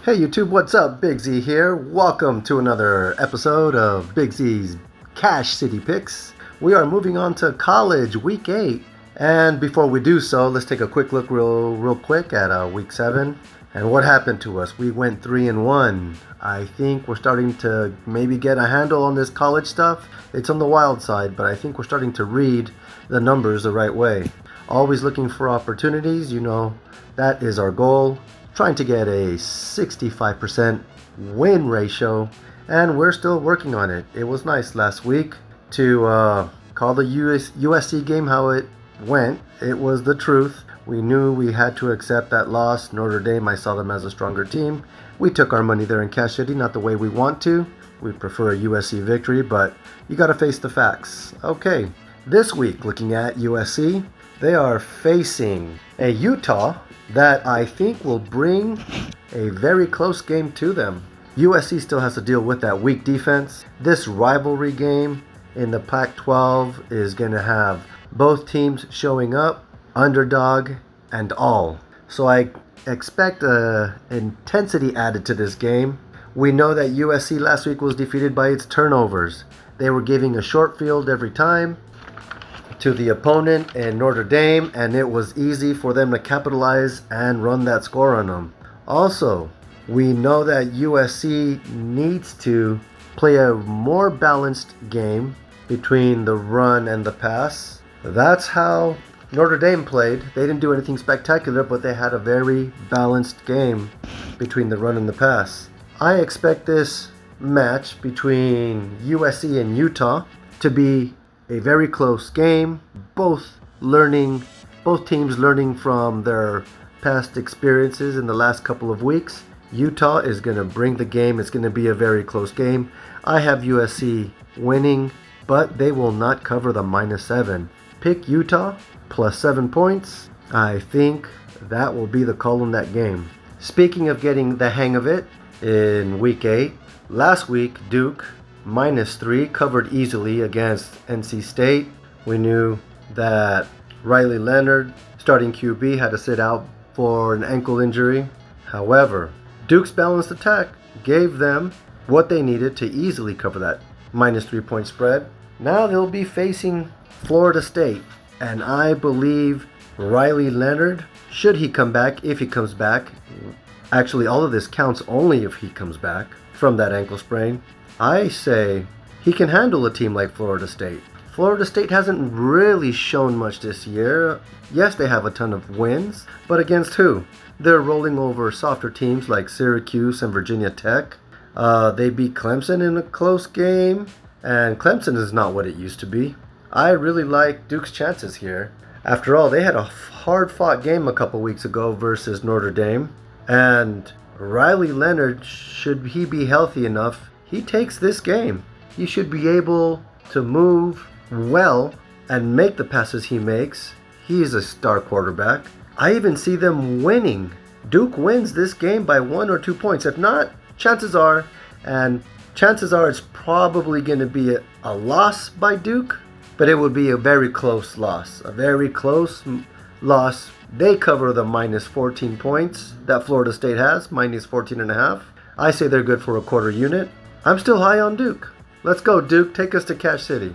Hey YouTube, what's up? Big Z here. Welcome to another episode of Big Z's Cash City Picks. We are moving on to college week 8. And before we do so, let's take a quick look real quick at week 7. And what happened to us? We went 3-1. I think we're starting to maybe get a handle on this college stuff. It's on the wild side, but I think we're starting to read the numbers the right way. Always looking for opportunities, that is our goal. Trying to get a 65% win ratio, and we're still working on it. It was nice last week to call the USC game how it went. It was the truth. We knew we had to accept that loss. Notre Dame, I saw them as a stronger team. We took our money there in CashCity, not the way we want to. We prefer a USC victory, but you got to face the facts. Okay, this week, looking at USC, they are facing a Utah that I think will bring a very close game to them. USC still has to deal with that weak defense. This rivalry game in the Pac-12 is going to have both teams showing up, underdog and all. So I expect intensity added to this game. We know that USC last week was defeated by its turnovers. They were giving a short field every time to the opponent in Notre Dame, and it was easy for them to capitalize and run that score on them. Also, we know that USC needs to play a more balanced game between the run and the pass. That's how Notre Dame played. They didn't do anything spectacular, but they had a very balanced game between the run and the pass. I expect this match between USC and Utah to be a very close game, both teams learning from their past experiences in the last couple of weeks. Utah is going to bring the game. It's going to be a very close game. I have USC winning, but they will not cover the -7. Pick Utah plus 7 points. I think that will be the call in that game. Speaking of getting the hang of it, in week 8, last week Duke -3 covered easily against NC State. We knew that Riley Leonard, starting QB, had to sit out for an ankle injury. However, Duke's balanced attack gave them what they needed to easily cover that -3 point spread. Now they'll be facing Florida State, and I believe Riley Leonard, should he come back, if he comes back, actually all of this counts only if he comes back from that ankle sprain, I say he can handle a team like Florida State. Florida State hasn't really shown much this year. Yes, they have a ton of wins, but against who? They're rolling over softer teams like Syracuse and Virginia Tech. They beat Clemson in a close game, and Clemson is not what it used to be. I really like Duke's chances here. After all, they had a hard-fought game a couple weeks ago versus Notre Dame, and Riley Leonard, should he be healthy enough, he takes this game. He should be able to move well and make the passes he makes. He is a star quarterback. I even see them winning. Duke wins this game by 1 or 2 points. If not, chances are it's probably going to be a loss by Duke, but it would be a very close loss. A very close loss. They cover the -14 points that Florida State has, -14.5. I say they're good for a quarter unit. I'm still high on Duke. Let's go, Duke. Take us to Cash City.